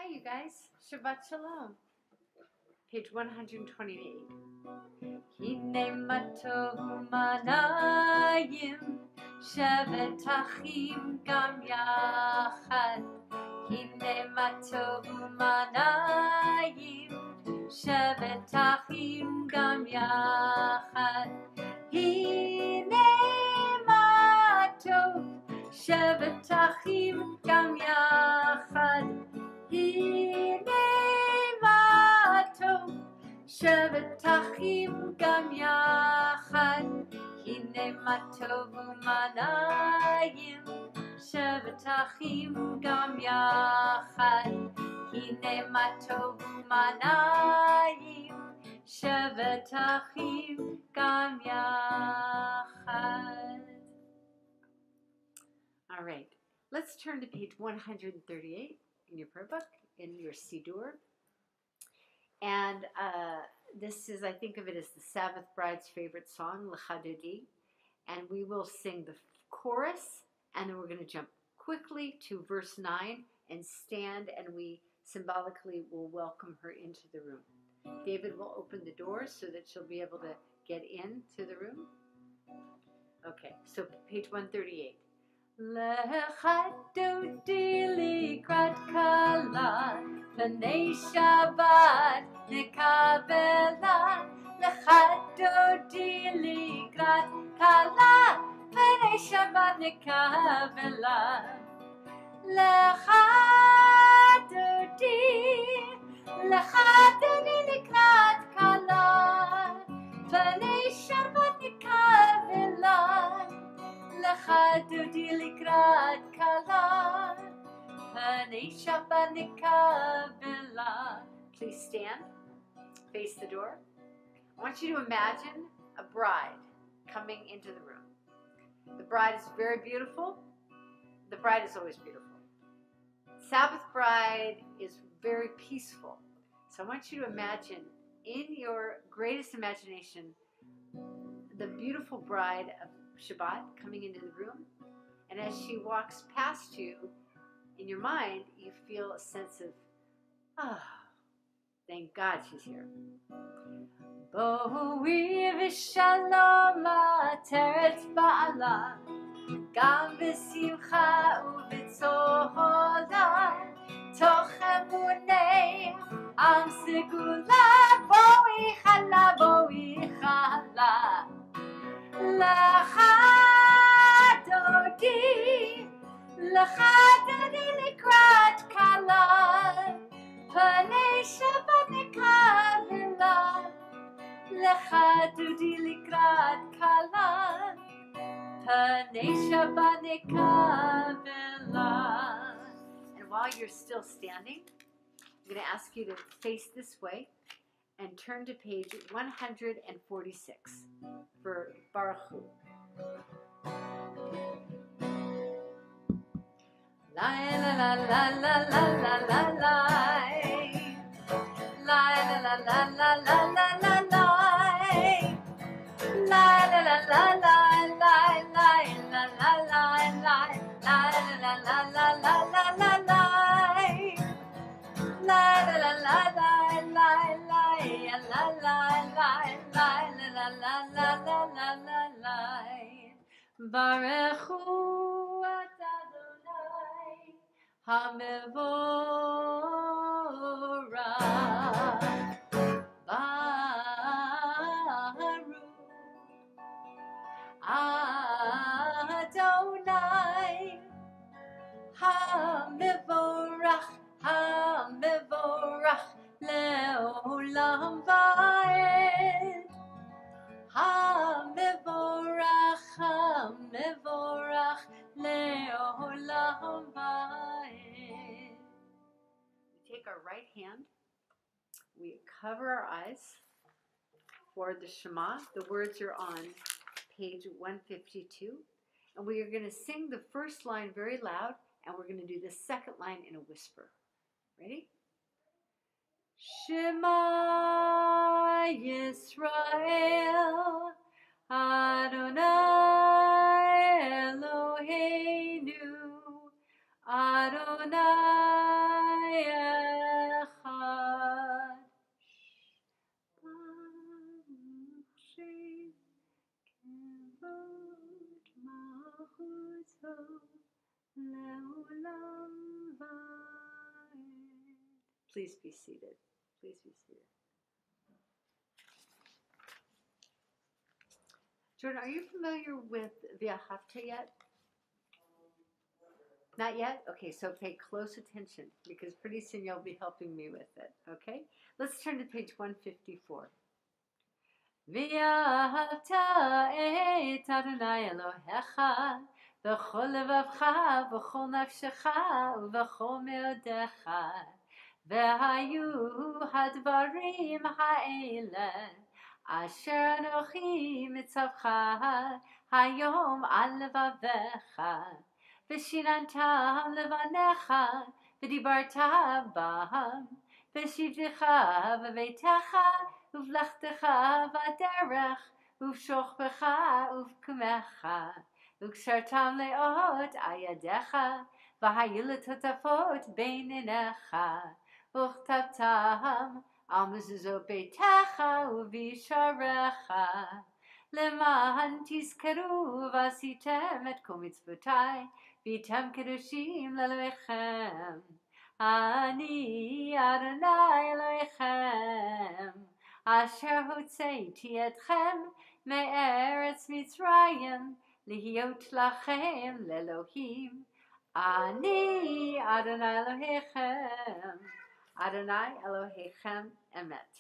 Hi, you guys. Shabbat Shalom. Page 128. Hine matov manayim shevet achim gam yachad. Hine matov manayim shevet achim gam yachad. Hine matov shevet achim gam yachad. Hine matov shevet achim gam yachad. Hine matov umanayim shevet achim gam yachad. Hine matov umanayim shevet achim gam yachad. All right, let's turn to page 138 in your prayer book, in your Siddur. And this is, I think of it as the Sabbath bride's favorite song, Lecha Dodi. And we will sing the chorus, and then we're going to jump quickly to verse 9 and stand, and we symbolically will welcome her into the room. David will open the doors so that she'll be able to get into the room. Okay, so page 138. Lecha Dodi likrat kala, B'nei shabbat nekavela. Lecha Dodi likrat kala, B'nei shabbat nekavela. Lecha Dodi likrat kala, B'nei shabbat nekavela. Lecha Dodi likrat kala, B'nei shabbat nekavela. Please stand, face the door. I want you to imagine a bride coming into the room. The bride is very beautiful. The bride is always beautiful. Sabbath bride is very peaceful. So I want you to imagine, in your greatest imagination, the beautiful bride of Shabbat coming into the room, and as she walks past you, in your mind, you feel a sense of, thank God she's here. Bo'ui v'shalom teretz ba'ala, gam v'simcha u'v'tzola, toch emunei am segula, bo'ui chala, bo'ui chala. Lecha Dodi likrat kala, B'nei shabbat nekavela. Lecha Dodi likrat kala, B'nei shabbat nekavela. And while you're still standing, I'm going to ask you to face this way and turn to page 146 for Baruch Hu. La la la la la la la la la, la la la la la la la la la, la la la la la la la la la la la, la la la la la la la la. La la la la la la la la la la la la la la la. Baruch Hu Adonai Hamevorach. Baruch Adonai Hamevorach. Hamevorach le'olam va'ed. Hamevorach, hamevorach le'olam va'ed. We take our right hand, we cover our eyes for the Shema. The words are on page 152. And we are going to sing the first line very loud, and we're going to do the second line in a whisper. Ready? Shema Yisrael Adonai Eloheinu Adonai Le'olam va'ed. Please be seated. Please be seated. Jordan, are you familiar with V'ahavta yet? Not yet? Okay, so pay close attention because pretty soon you'll be helping me with it, okay? Let's turn to page 154. V'ahavta et Adonai Elohecha v'chol levavcha v'chol nafshecha v'chol meodecha v'hayu hadvarim ha'ele asher anochi mitzavcha hayom al levavecha v'shinantam levanecha v'dibarta bam v'shivtecha v'veitecha uvlechtecha v'aderech uvshochbecha uvkumecha ukshartam leot ayadecha v'hayu l'totafot beinenecha uchtabtam al mezuzot beitecha uvisharecha למען תזכרו ועשיתם את כל מצוותיי והייתם קדושים לאלוהיכם. אני אדוני אלוהיכם אשר הוצאתי אתכם מארץ מצרים להיות לכם לאלוהים. אני אדוני אלוהיכם. אדוני אלוהיכם אמת.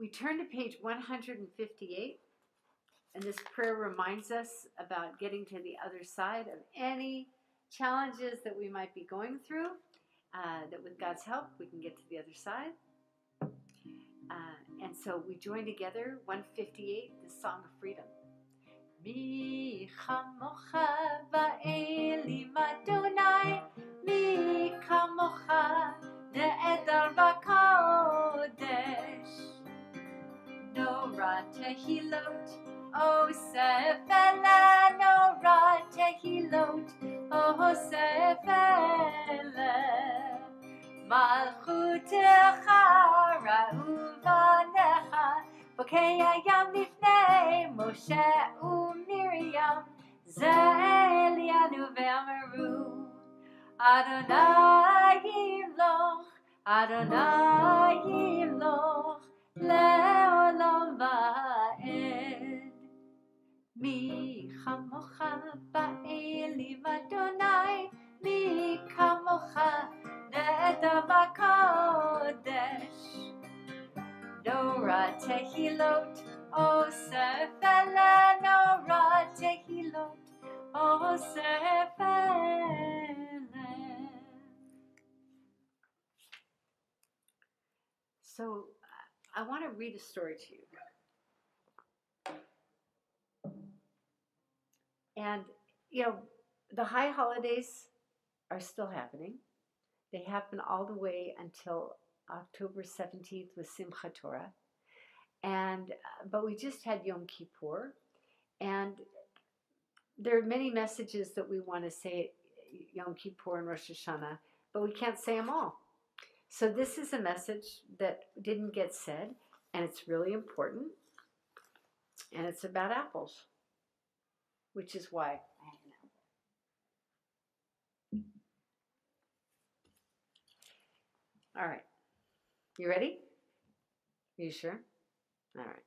We turn to page 158, and this prayer reminds us about getting to the other side of any challenges that we might be going through, that with God's help we can get to the other side. And so we join together, 158, the Song of Freedom. Mi chamocha va'elim Adonai, mi kamocha ne'edar v'kodesh. Nora tehilot, O sefela, Nora tehilot, O sefela. Malchutecha ra'uvanecha, bokei hayam lifnei Moshe u'Miriam, ze'elianu ve'amaru, Adonai yimloch, Adonai yimloch, le'olam va'ed. Mi chamocha ba'elim Adonai, mi kamocha ne'edar v'kodesh. Nora tehilot, O sefela, Nora tehilot, O sefela. So I want to read a story to you. And, you know, the high holidays are still happening. They happen all the way until October 17th with Simchat Torah. And, but we just had Yom Kippur. And there are many messages that we want to say at Yom Kippur and Rosh Hashanah, but we can't say them all. So this is a message that didn't get said, and it's really important. And it's about apples, which is why I have an apple. All right. You ready? Are you sure? All right.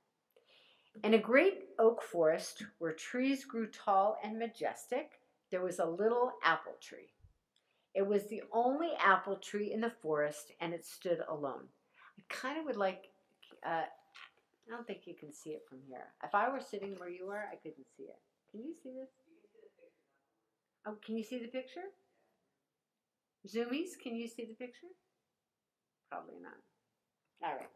In a great oak forest where trees grew tall and majestic, there was a little apple tree. It was the only apple tree in the forest, and it stood alone. I kind of would like, I don't think you can see it from here. If I were sitting where you are, I couldn't see it. Can you see this? Oh, can you see the picture? Zoomies, can you see the picture? Probably not. All right.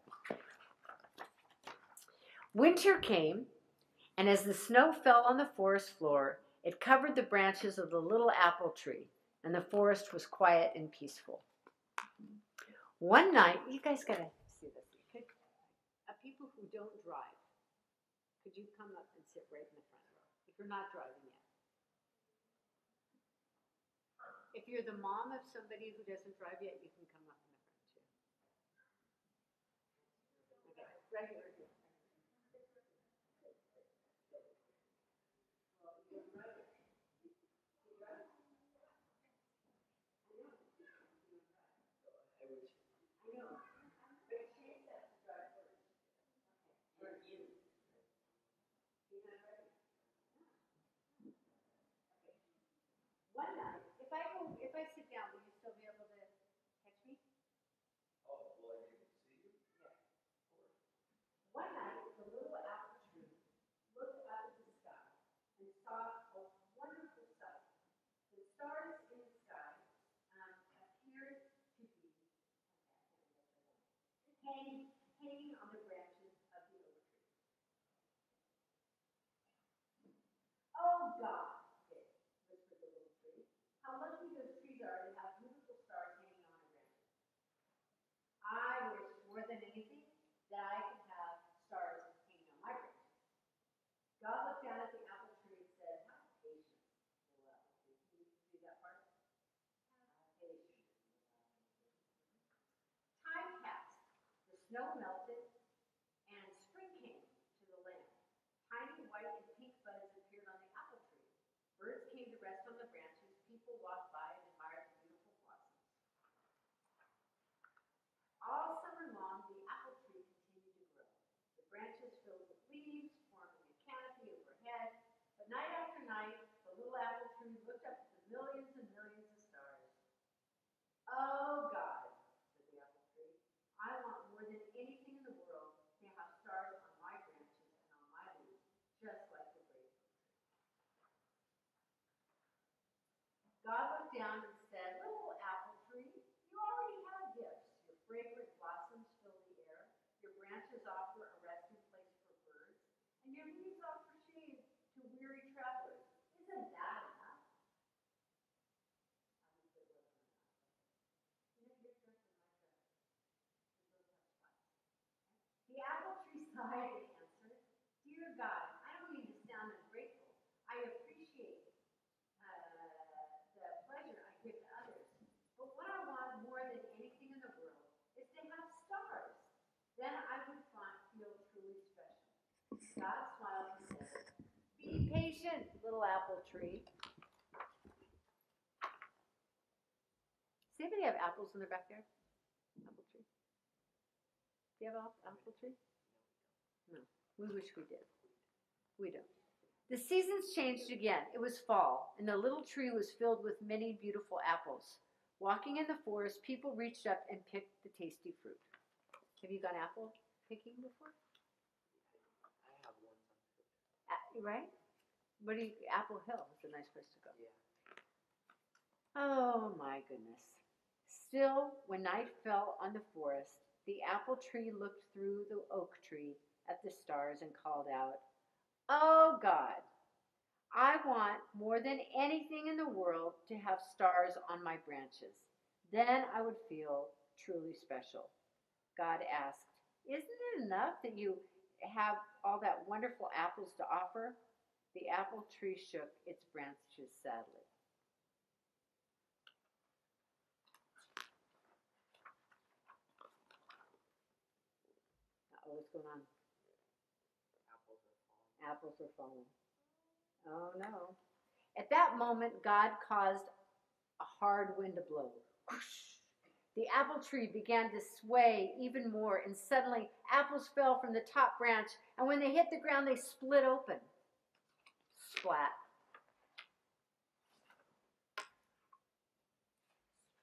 Winter came, and as the snow fell on the forest floor, it covered the branches of the little apple tree, and the forest was quiet and peaceful. One night, you guys gotta see this. People who don't drive, could you come up and sit right in the front row? If you're not driving yet. If you're the mom of somebody who doesn't drive yet, you can come up in the front too. Okay, right here. if I sit down, will you still be able to catch me? Oh, will I be able to see you? Yeah. One night, the little apple tree looked up at the sky and saw a wonderful sight. The stars in the sky appeared to be hanging on the branches of the oak tree. Oh God, whispered the little tree. How lucky those trees are to have beautiful stars hanging on their branches. I wish more than anything that I could have stars hanging on my branches. God looked down at the apple tree and said, "Have patience, little apple tree." Can you see that part? Have patience. Time passed. The snow melted, and spring came to the land. Tiny white and pink buds appeared on the apple tree. Birds came to rest on the branches. People walked by and admired the beautiful blossoms. All summer long, the apple tree continued to grow. The branches filled with leaves, forming a canopy overhead. But night after night, the little apple tree looked up at the millions and millions of stars. Oh God, said the apple tree, I want more than anything in the world to have stars on my branches and on my leaves, just like the great tree. God looked down and said, "Little apple tree, you already have gifts. Your fragrant blossoms fill the air, your branches offer a resting place for birds, and your leaves offer shade to weary travelers. Isn't that enough?" I said, "What's enough?" You know, you're just in my dress. We both have spots. The apple tree sighed and answered, "Dear God, I don't mean to sound ungrateful. I appreciate the pleasure I give to others. But what I want more than anything in the world is to have stars. Then I would feel truly special." God smiled and said, "Be patient, little apple tree." Does anybody have apples in their backyard? Apple tree? Do you have an apple tree? No. We wish we did. We don't. The seasons changed again. It was fall, and the little tree was filled with many beautiful apples. Walking in the forest, people reached up and picked the tasty fruit. Have you gone apple picking before? I have one son. Right? Apple Hill is a nice place to go. Yeah. Oh my goodness. Still, when night fell on the forest, the apple tree looked through the oak tree at the stars and called out, "Oh God, I want more than anything in the world to have stars on my branches. Then I would feel truly special." God asked, "Isn't it enough that you have all that wonderful apples to offer?" The apple tree shook its branches sadly. What's going on? Apples are falling. Oh no. At that moment, God caused a hard wind to blow. Whoosh. The apple tree began to sway even more, and suddenly apples fell from the top branch, and when they hit the ground, they split open. Splat.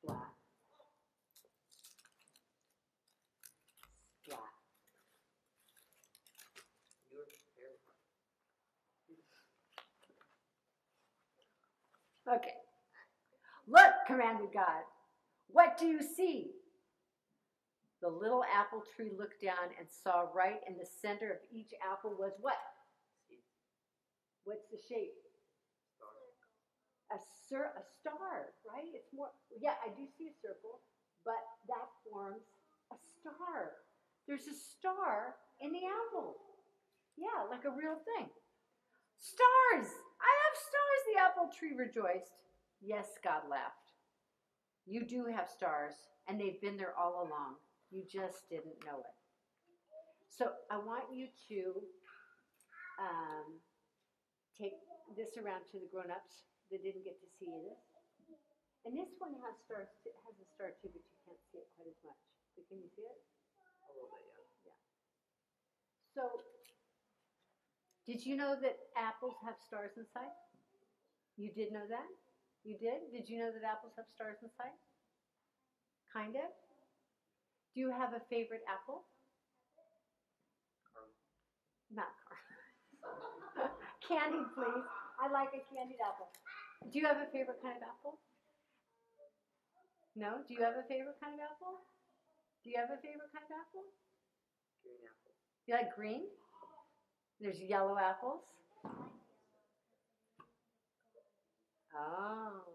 Splat. Splat. You were very Okay. "Look," commanded God. "What do you see?" The little apple tree looked down and saw right in the center of each apple was what? What's the shape? A star, right? It's more, yeah, I do see a circle, but that forms a star. There's a star in the apple. Yeah, like a real thing. "Stars! I have stars," the apple tree rejoiced. "Yes," God laughed. "You do have stars, and they've been there all along. You just didn't know it." So I want you to take this around to the grown-ups that didn't get to see this. And this one has stars, has a star too, but you can't see it quite as much. But can you see it? A little bit, yeah. Yeah. So, did you know that apples have stars inside? You did know that? You did? Did you know that apples have stars inside? Kind of? Do you have a favorite apple? Caramel. Not caramel. Candied, please. I like a candied apple. Do you have a favorite kind of apple? No? Do you have a favorite kind of apple? Do you have a favorite kind of apple? Green apple. You like green? There's yellow apples. Oh.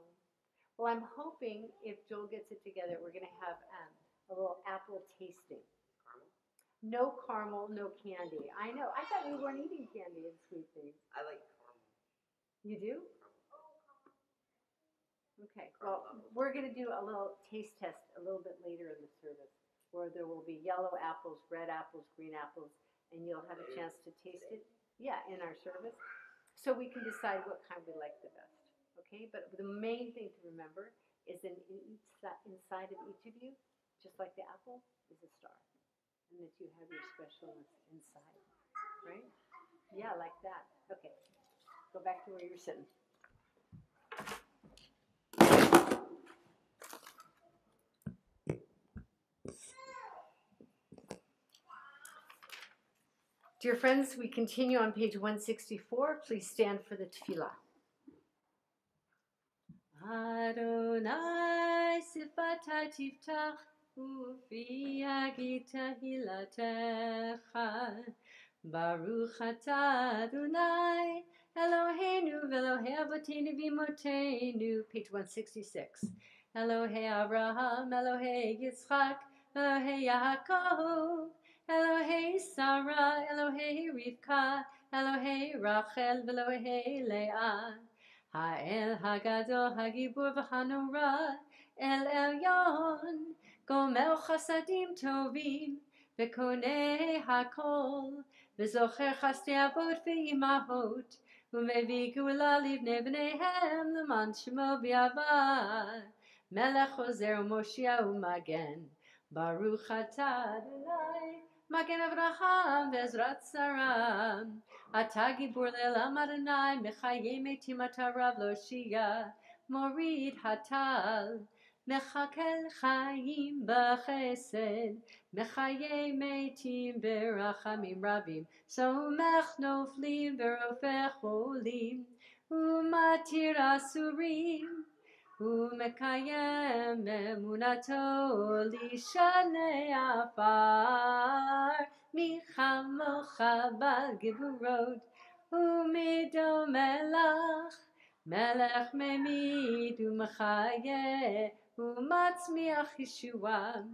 Well, I'm hoping if Joel gets it together, we're going to have a little apple tasting. Caramel? No caramel, no candy. I know. I thought we weren't eating candy and sweet things. I like caramel. You do? Caramel. Okay. Well, we're going to do a little taste test a little bit later in the service where there will be yellow apples, red apples, green apples, and you'll have a chance to taste it. Yeah, in our service. So we can decide what kind we like the best. Okay? But the main thing to remember is inside of each of you, just like the apple, is a star. And that you have your specialness inside. Right? Yeah, like that. Okay. Go back to where you're sitting. Dear friends, we continue on page 164. Please stand for the tefillah. Adonai sifata tiftach ufi agita hilatecha Baruch atah Adonai Eloheinu v'Elohei avoteinu v'imotenu. Page 166. Elohei Abraham, Elohei Yitzchak, Elohei Yaakov, Elohei Sarah, Elohei Rivka, Elohei Rachel, Elohei Leah. Ha'el Hagadol Hagibur v'Hanora, El Elyon, Gomel Chasadim Tovim, V'konei Hakol, V'zocher Chasdei Avot v'Imahot, U'mevii Geula livnei bneihem l'man Shemo b'Yavad. Melech Ozer u'Moshia u'Magen, Baruch atah Adonai, Magen Avraham v'Ezrat Sarah. Atah gibur le'elam Adonai, Mechayei metim atah Rav Loshia, Morid hatal, Mechakel chayim b'chesed, Mechayei metim b'rachamim rabim, Somech noflim v'rofech cholim, U'matir asurim, U'mekayem emunato lishanei afar, Michamocha bal gevurot, U'mido melach, Melech memid u'mechayeh, U'matzmiach Yeshua,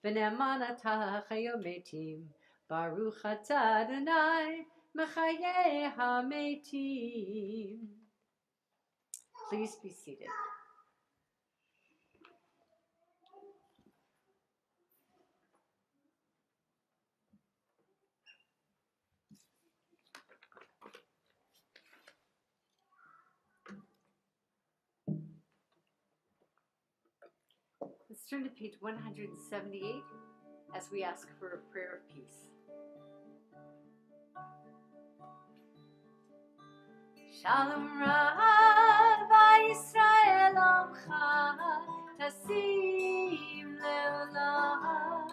V'ne'eman atah chayom metim, Baruch atah Adonai, Mechayeh hametim. Please be seated. Let's turn to page 178 as we ask for a prayer of peace. Shalom Rav Yisrael Amcha Tasim Leolam.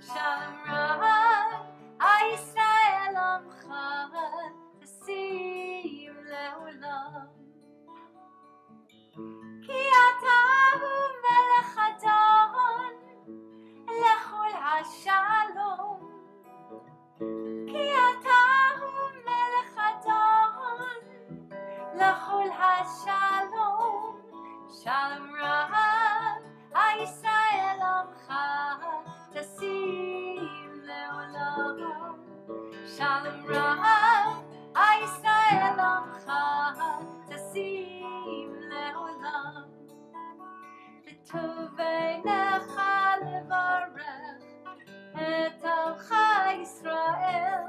Shalom Rav Yisrael Amcha Tasim Leolam. Ki atahu melech adon lechol hashalom. Ki atahu melech adon lechol hashalom. Shalom Rav Yisrael Amcha Tasim Leolam. Shalom Rav Yisrael Amcha Tasim Leolam. V'toveinecha levarech et alcha Yisrael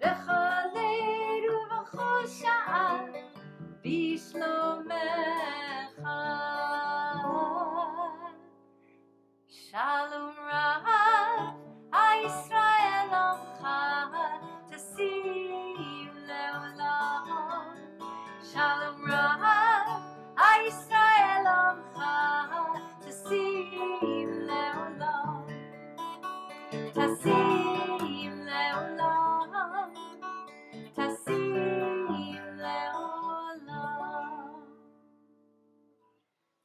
v'chol leil uv'chol sha'a b'shlomecha. Shalom Rav Yisrael Amcha Tasim Leolam. Shalom Rav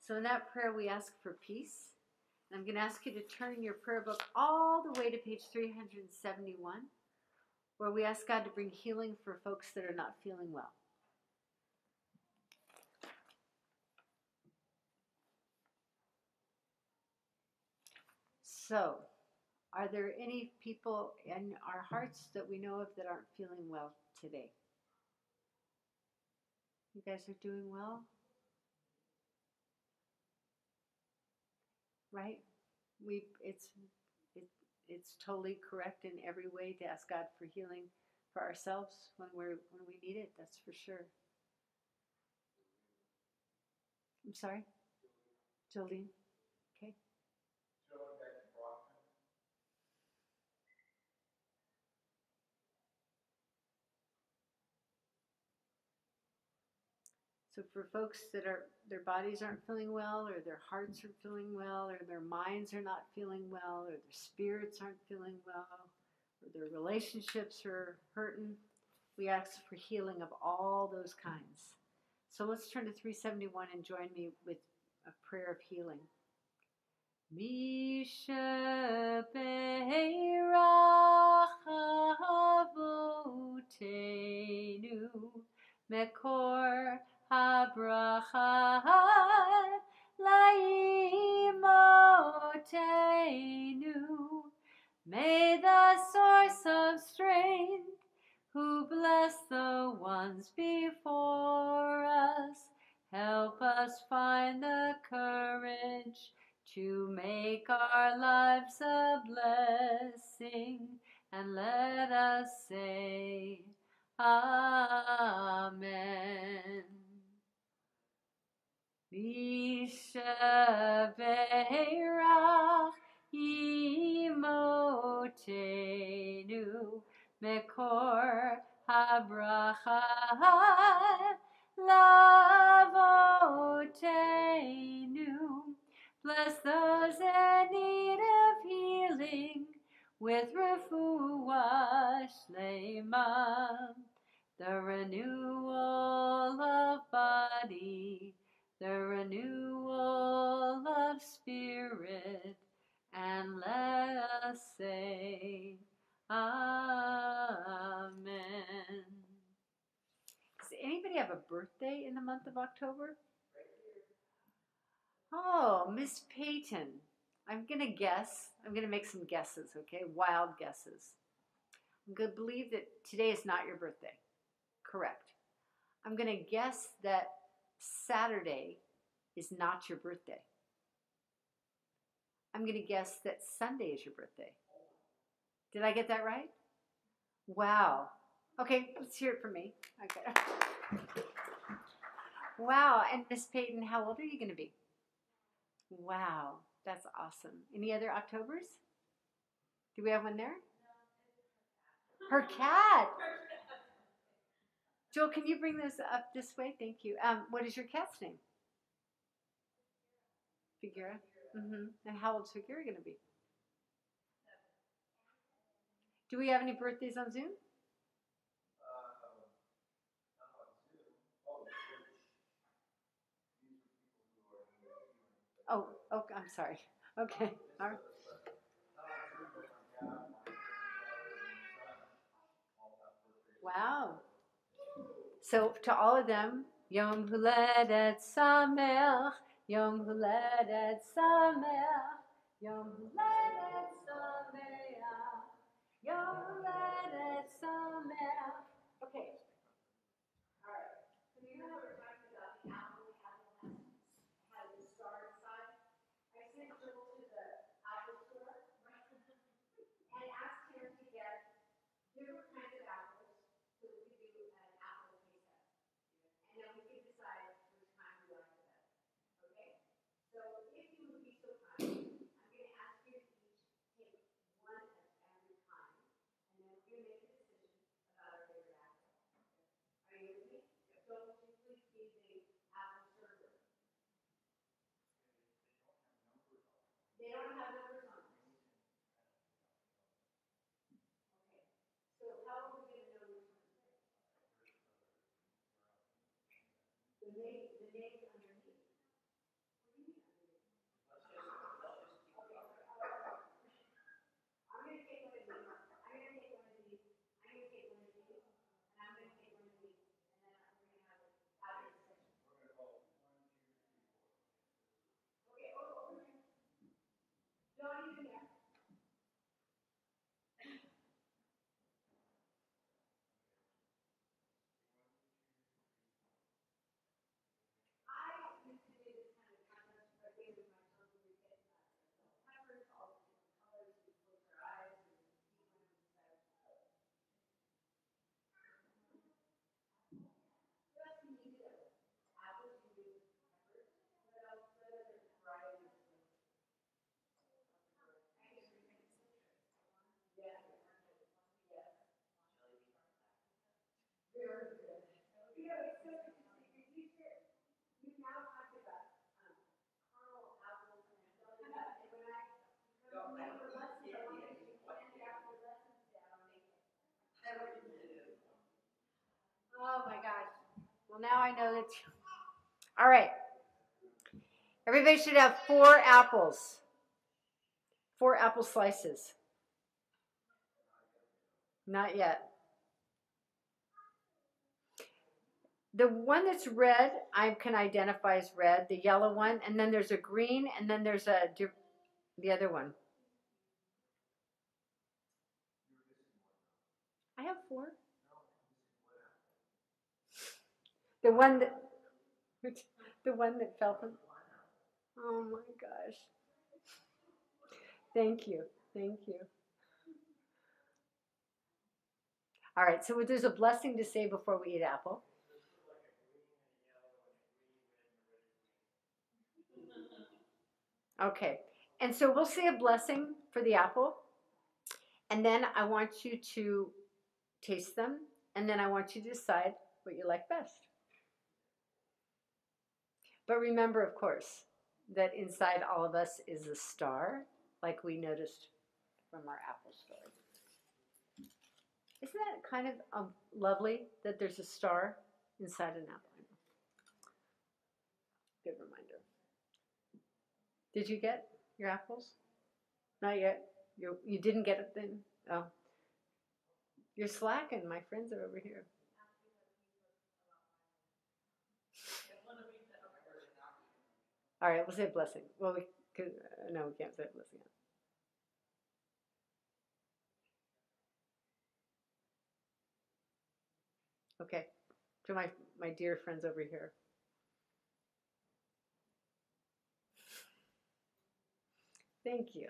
So in that prayer, we ask for peace. And I'm going to ask you to turn your prayer book all the way to page 371, where we ask God to bring healing for folks that are not feeling well. So, are there any people in our hearts that we know of that aren't feeling well today? You guys are doing well? Right? It's totally correct in every way to ask God for healing for ourselves when we need it, that's for sure. I'm sorry? Jolene? Okay. So for folks that their bodies aren't feeling well, or their hearts are feeling well, or their minds are not feeling well, or their spirits aren't feeling well, or their relationships are hurting, we ask for healing of all those kinds. So let's turn to 371 and join me with a prayer of healing. Mekor habracha laimotenu. May the source of strength, who bless the ones before us, help us find the courage to make our lives a blessing, and let us say, Amen. Mishabeirach imotenu mekor habracha lavotenu. Bless those in need of healing with refuah shlema, the renewal of body, the renewal of spirit, and let us say, Amen. Does anybody have a birthday in the month of October? Oh, Miss Peyton. I'm going to guess. I'm going to make some guesses, okay? Wild guesses. I'm going to believe that today is not your birthday. Correct. I'm going to guess that Saturday is not your birthday. I'm going to guess that Sunday is your birthday. Did I get that right? Wow. Okay, let's hear it from me. Okay. Wow. And Miss Peyton, how old are you going to be? Wow, that's awesome. Any other Octobers? Do we have one there? Her cat. Joel, can you bring this up this way? Thank you. What is your cat's name? Figura. And how old's Figura going to be? Do we have any birthdays on Zoom? Oh, I'm sorry. Okay. All right. Wow. So to all of them, Yom Huledet Sameach, Yom Huledet Sameach, Yom Huledet Sameach, Yom Huledet Sameach. Okay. All right. So you know how we're talking about the apple has the star inside? I sent Joel to the Apple store and asked him to get different kinds of apples so we could do an apple taste test. And then we can decide which kind we like the best. Okay? So if you would be so kind, I'm going to ask you to each take one of every kind, and then we're going to make a decision about our favorite apple. Are you with me? So would you please be the apple server? They don't have numbers on them. Okay. So how are we going to know which one? The names underneath. Oh my gosh. Well, now I know that. All right. Everybody should have 4 apples. 4 apple slices. Not yet. The one that's red, I can identify as red. The yellow one, and then there's a green, and then there's the other one. I have 4. The one that, the one that fell from. Oh my gosh. Thank you. Thank you. All right, so there's a blessing to say before we eat apple. Okay, and so we'll say a blessing for the apple, and then I want you to taste them, and then I want you to decide what you like best. But remember, of course, that inside all of us is a star, like we noticed from our apple story. Isn't that kind of lovely that there's a star inside an apple? Good reminder. Did you get your apples? Not yet. You didn't get it then? Oh. You're slacking. My friends are over here. All right, we'll say a blessing. Well, no, we can't say a blessing. Okay, to my dear friends over here. Thank you.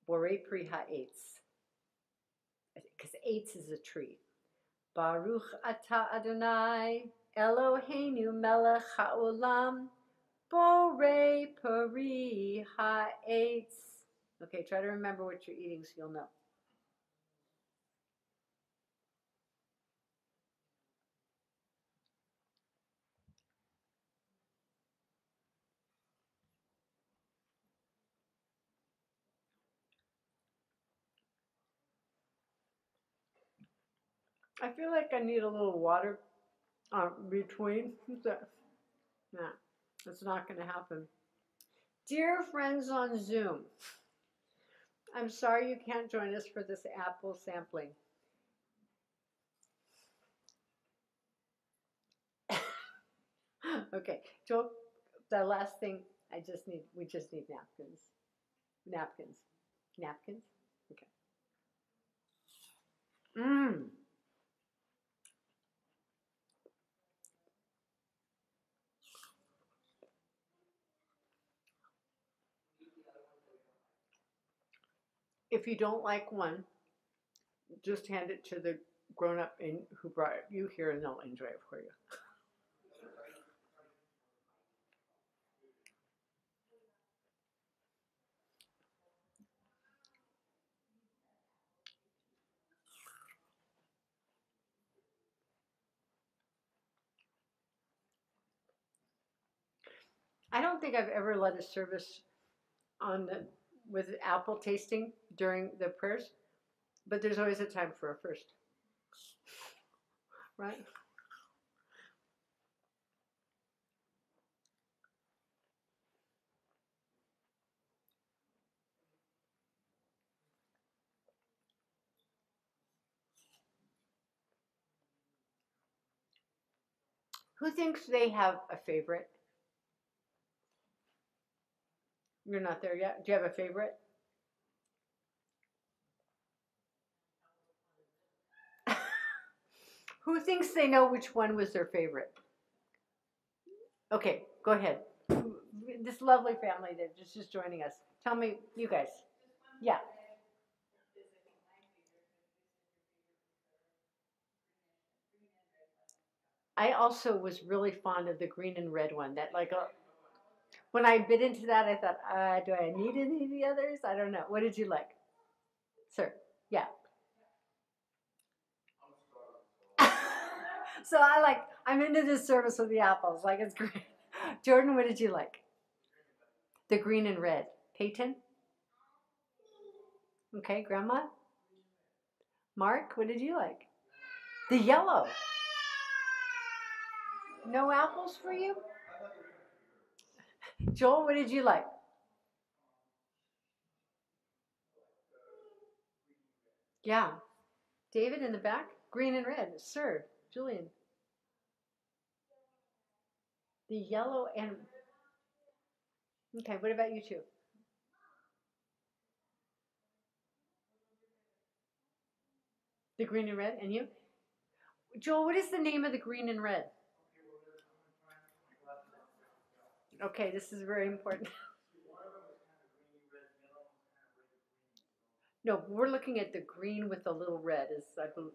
Borei Pri Ha'etz. Because eitz is a tree. Baruch Atah Adonai Eloheinu Melech HaOlam Borei Pri Ha'etz. Okay, try to remember what you're eating so you'll know. I feel like I need a little water between. Nah, that's not going to happen. Dear friends on Zoom, I'm sorry you can't join us for this apple sampling. Okay, so the last thing we just need napkins. Napkins. Napkins? Okay. Mmm. If you don't like one, just hand it to the grown-up who brought you here and they'll enjoy it for you. I don't think I've ever led a service with apple tasting during the prayers, but there's always a time for a first, right? Who thinks they have a favorite? You're not there yet. Do you have a favorite? Who thinks they know which one was their favorite? Okay, go ahead. This lovely family that's just joining us. Tell me, you guys. Yeah. I also was really fond of the green and red one. That when I bit into that, I thought, do I need any of the others? I don't know. What did you like, sir? Yeah. So I'm into this service with the apples. Like, it's great. Jordan, what did you like? The green and red. Peyton? Okay, Grandma? Mark, what did you like? The yellow. No apples for you? Joel, what did you like? Yeah. David in the back? Green and red. Serve. Julian. The yellow and... Okay, what about you two? The green and red. And you? Joel, what is the name of the green and red? Okay, this is very important. No, we're looking at the green with the little red. Is I believe.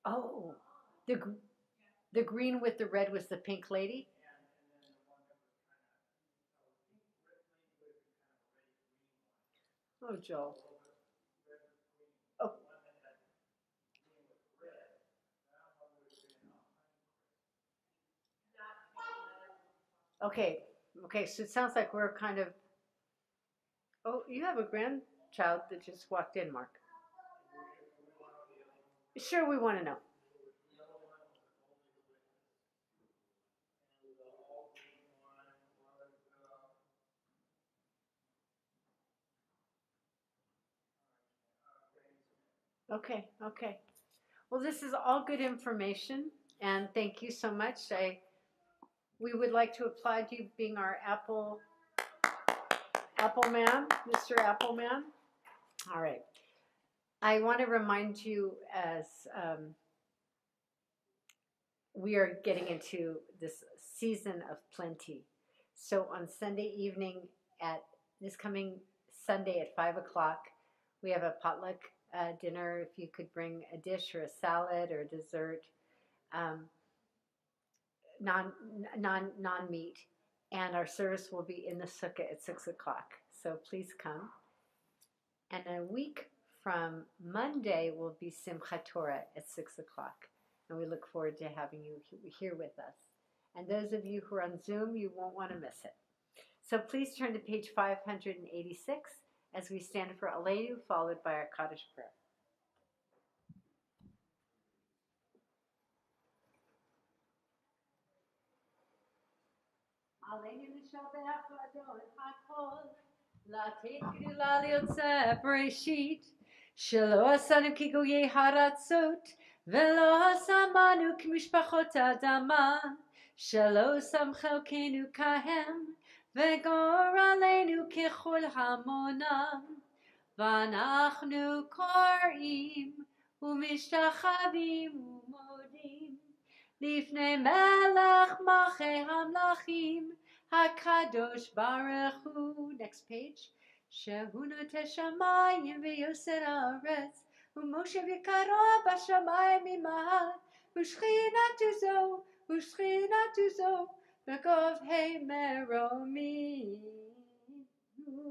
Oh, the the green with the red was the pink lady. Oh, Joel. Oh, okay. Okay, so it sounds like we're kind of. Oh, you have a grandchild that just walked in, Mark. Sure, we want to know. Okay, okay. Well, this is all good information, and thank you so much. We would like to applaud you being our Apple Man, Mr. Appleman. All right. I want to remind you as we are getting into this season of plenty. So on Sunday evening at this coming Sunday at 5 o'clock, we have a potluck dinner. If you could bring a dish or a salad or a dessert, um, non meat, and our service will be in the sukkah at 6 o'clock. So please come. And a week from Monday will be Simchat Torah at 6 o'clock. And we look forward to having you here with us. And those of you who are on Zoom, you won't want to miss it. So please turn to page 586 as we stand for Aleinu, followed by our Kaddish prayer. Aleinu l'shabbat Adon hakol, לתת גדולה ליוצא בראשית, שלא עשינו כגויי הארצות, ולא שמנו כמשפחות האדמה, שלא שם חלקנו כהם, וגורלנו ככל המונם. ואנחנו קוראים ומשתחווים ומודים לפני מלך מלכי המלכים, הקדוש ברוך הוא. Next page. שהוא נוטה שמיים ויוסר הארץ, ומושב יקרו בשמיים ממעל, ושכינתו זו בגובהי מרומים.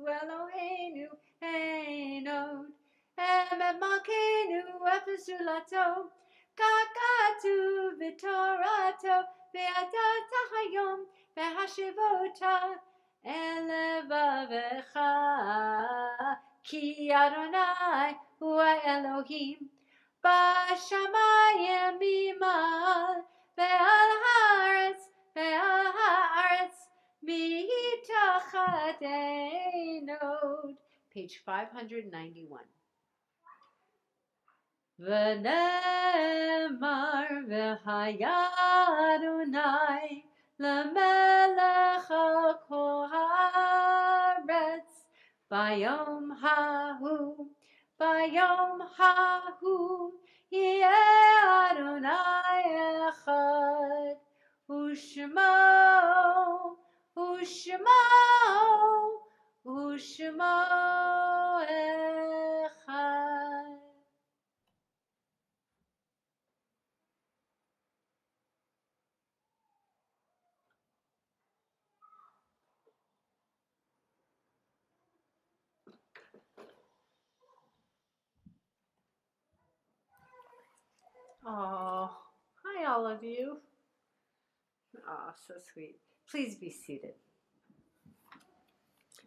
אלוהינו אין עוד, אמת מלכנו אפס זולתו, ככתוב בתורתו, וידעת היום והשבות אל לבבך, כי אדוני הוא האלוהים בשמיים ממעל, ועל הארץ מתחת אין עוד. Page 591. ונאמר והיה אדוני למלך על כל הארץ ביום ההוא יהיה אדוני אחד, ושמו אחד. Oh, hi, all of you. Oh, so sweet. Please be seated.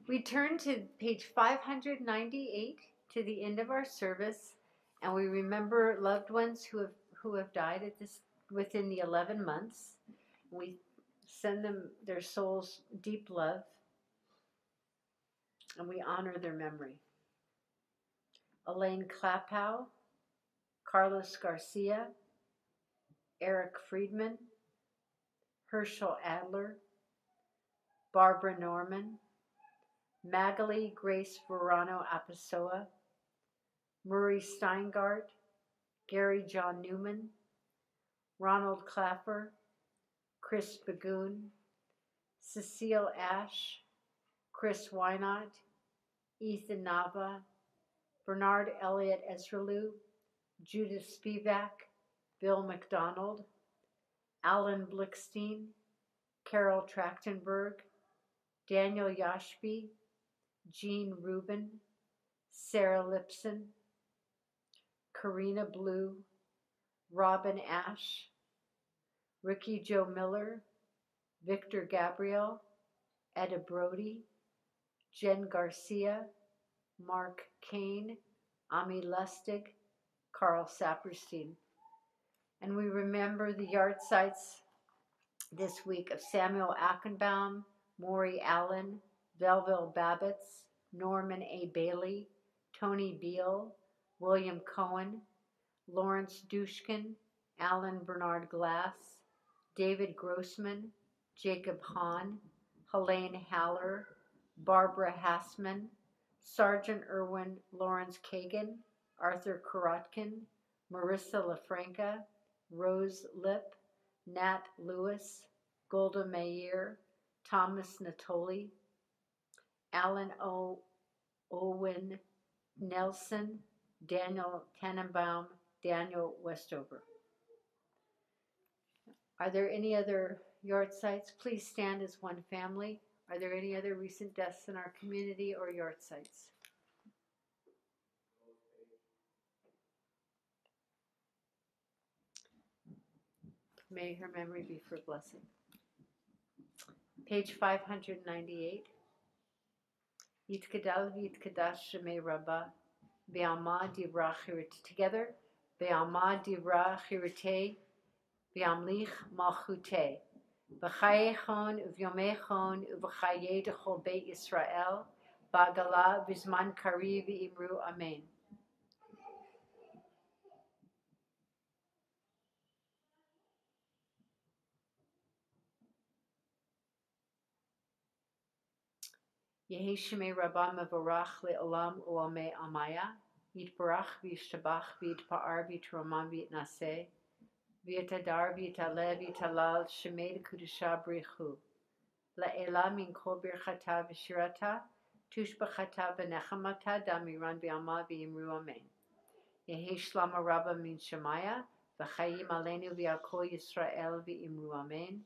We turn to page 598 to the end of our service, and we remember loved ones who have died at this within the 11 months. We send them their souls deep love, and we honor their memory. Elaine Klapow, Carlos Garcia, Eric Friedman, Herschel Adler, Barbara Norman, Magali Grace Verano Apasoa, Murray Steingart, Gary John Newman, Ronald Clapper, Chris Bagoon, Cecile Ash, Chris Wynot, Ethan Nava, Bernard Elliott Ezralou, Judith Spivak, Bill McDonald, Alan Blickstein, Carol Trachtenberg, Daniel Yashby, Jean Rubin, Sarah Lipson, Karina Blue, Robin Ash, Ricky Joe Miller, Victor Gabriel, Etta Brody, Jen Garcia, Mark Kane, Ami Lustig, Carl Saperstein. And we remember the yard sites this week of Samuel Achenbaum, Maury Allen, Velville Babbitts, Norman A. Bailey, Tony Beal, William Cohen, Lawrence Dushkin, Alan Bernard Glass, David Grossman, Jacob Hahn, Helene Haller, Barbara Hassman, Sergeant Irwin Lawrence Kagan, Arthur Korotkin, Marissa LaFranca, Rose Lip, Nat Lewis, Golda Meir, Thomas Natoli, Alan Owen Nelson, Daniel Tannenbaum, Daniel Westover. Are there any other yard sites? Please stand as one family. Are there any other recent deaths in our community or yard sites? May her memory be for blessing. Page 598. Yitkadal v'yitkadash shemei Rabbah, be'alma divra chirite. Together, be'alma divra chirite, be'amlich malchute. V'chayechon uvyomechon uv'chaye dechol beit Yisrael, ba'gala v'zman kari v'imru amen. Yehi shemei Rabbah mevorach le'olam u'amei amaya, yitbarach v'yishtabach v'yitpa'ar v'yitromam v'yitnaseh, v'yitadar v'yitaleh v'yitalal shemei d'kudusha brichu. La'ela min kol birchata v'shirata, tushbachata v'nechamata damiran v'alma v'yimru amen. Yehi shlama rabba min shemaya, v'chayim aleinu v'yakol Yisrael v'imru amen.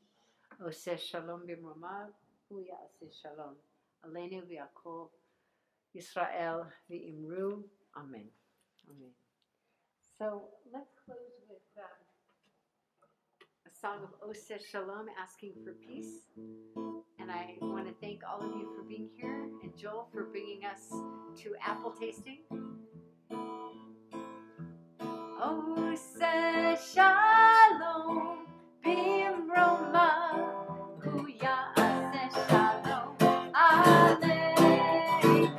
Oseh shalom b'mromav, hu ya'aseh shalom. Aleinu v'yakol Yisrael v'imru amen. Amen. So let's close with a song of Oseh Shalom, asking for peace. And I want to thank all of you for being here, and Joel for bringing us to apple tasting. Oseh Shalom b'mromav, hu ya'aseh shalom aleinu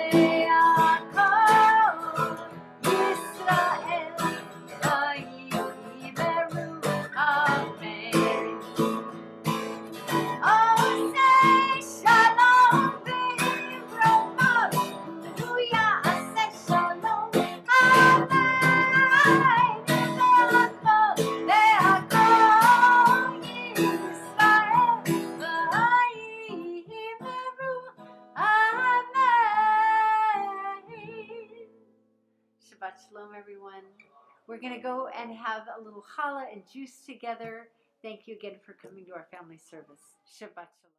ve'yakol Yisrael v'yimeru amen. Oseh shalom b'mromav, hu ya'aseh shalom aleinu ve'yakol Yisrael v'yimeru amen. Shabbat shalom, everyone. We're going to go and have a little challah and juice together. Thank you again for coming to our family service. Shabbat shalom.